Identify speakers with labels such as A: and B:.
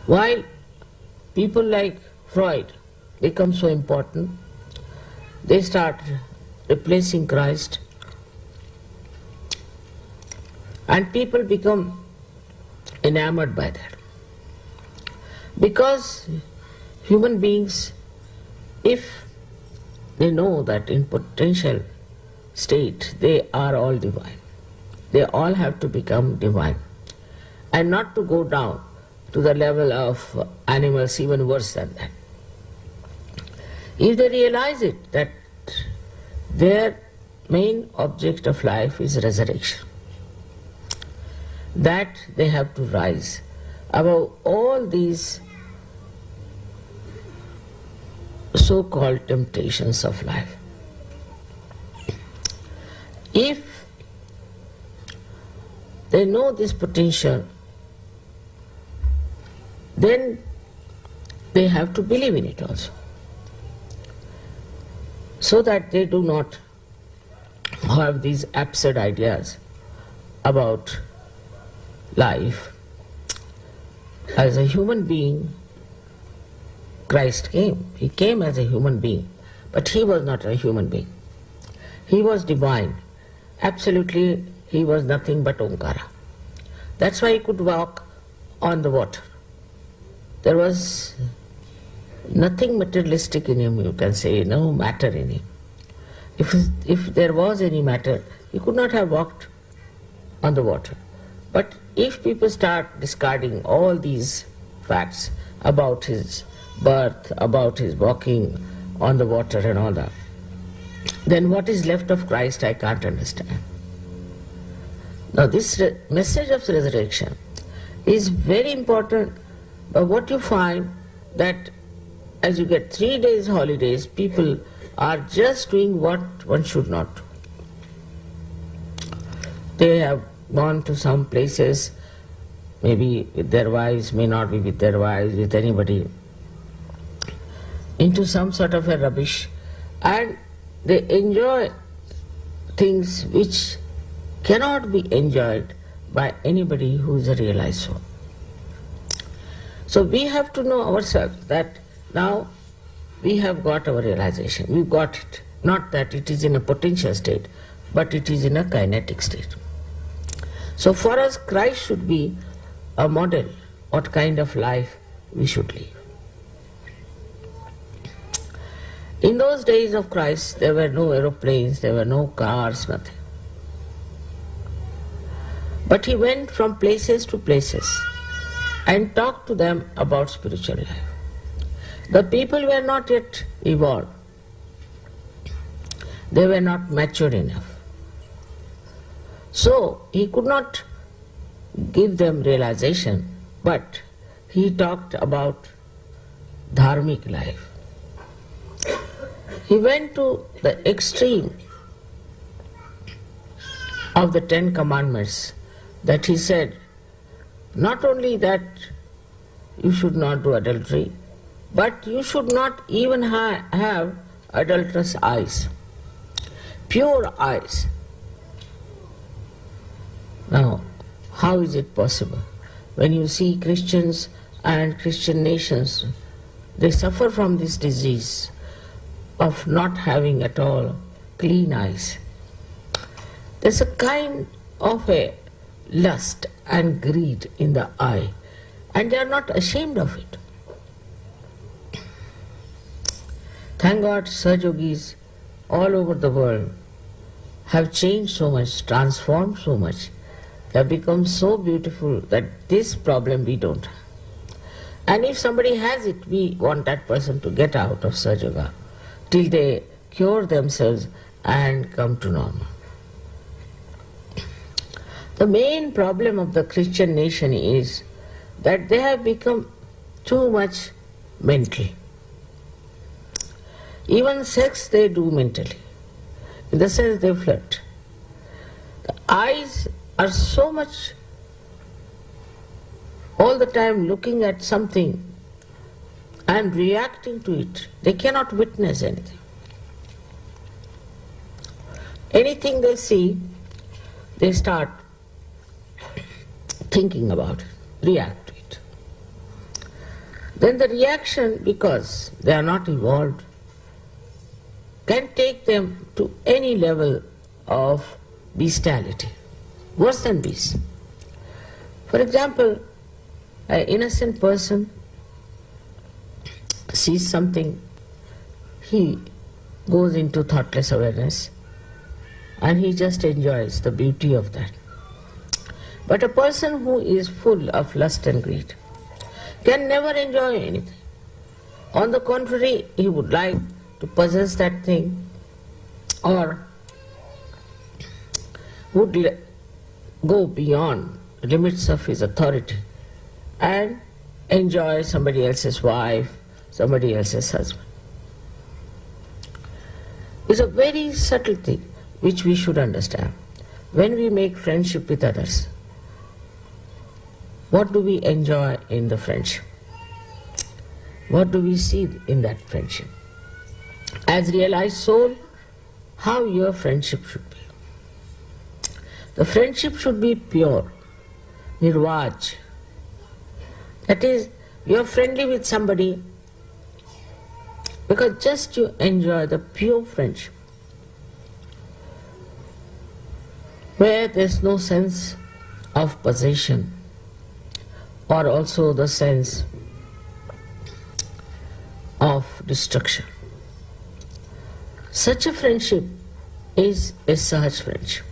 A: While people like Freud become so important, they start replacing Christ, and people become enamored by that. Because human beings, if they know that in potential state they are all divine, they all have to become divine, and not to go down to the level of animals, even worse than that. If they realize it, that their main object of life is resurrection, that they have to rise above all these so-called temptations of life. If they know this potential, then they have to believe in it also, so that they do not have these absurd ideas about life. As a human being, Christ came. He came as a human being, but he was not a human being. He was divine. Absolutely, he was nothing but Omkara. That's why he could walk on the water. There was nothing materialistic in him, you can say, no matter in him. If there was any matter, he could not have walked on the water. But if people start discarding all these facts about his birth, about his walking on the water and all that, then what is left of Christ I can't understand. Now this message of resurrection is very important, but what you find that as you get 3 days holidays, people are just doing what one should not do. They have gone to some places, maybe with their wives, may not be with their wives, with anybody, into some sort of a rubbish, and they enjoy things which cannot be enjoyed by anybody who is a realized soul. So we have to know ourselves that now we have got our realization, we've got it. Not that it is in a potential state, but it is in a kinetic state. So for us, Christ should be a model, what kind of life we should live. In those days of Christ, there were no aeroplanes, there were no cars, nothing. But he went from places to places and talked to them about spiritual life. The people were not yet evolved. They were not mature enough. So he could not give them realization, but he talked about dharmic life. He went to the extreme of the 10 Commandments, that he said, not only that you should not do adultery, but you should not even have adulterous eyes, pure eyes. Now, how is it possible? When you see Christians and Christian nations, they suffer from this disease of not having at all clean eyes. There's a kind of a lust and greed in the eye, and they are not ashamed of it. Thank God, Sahajogis all over the world have changed so much, transformed so much. They have become so beautiful that this problem we don't have. And if somebody has it, we want that person to get out of Sahaja till they cure themselves and come to normal. The main problem of the Christian nation is that they have become too much mental. Even sex they do mentally, in the sense they flirt. The eyes are so much all the time looking at something and reacting to it. They cannot witness anything. Anything they see, they start thinking about it, react to it. then the reaction, because they are not evolved, can take them to any level of bestiality, worse than beasts. For example, an innocent person sees something, he goes into thoughtless awareness and he just enjoys the beauty of that. But a person who is full of lust and greed can never enjoy anything. On the contrary, he would like to possess that thing, or would go beyond the limits of his authority and enjoy somebody else's wife, somebody else's husband. It's a very subtle thing which we should understand. When we make friendship with others, what do we enjoy in the friendship? What do we see in that friendship? As realized soul, how your friendship should be. The friendship should be pure, nirvaj. That is, you are friendly with somebody because just you enjoy the pure friendship, where there is no sense of possession, or also the sense of destruction. Such a friendship is a sahaj friendship.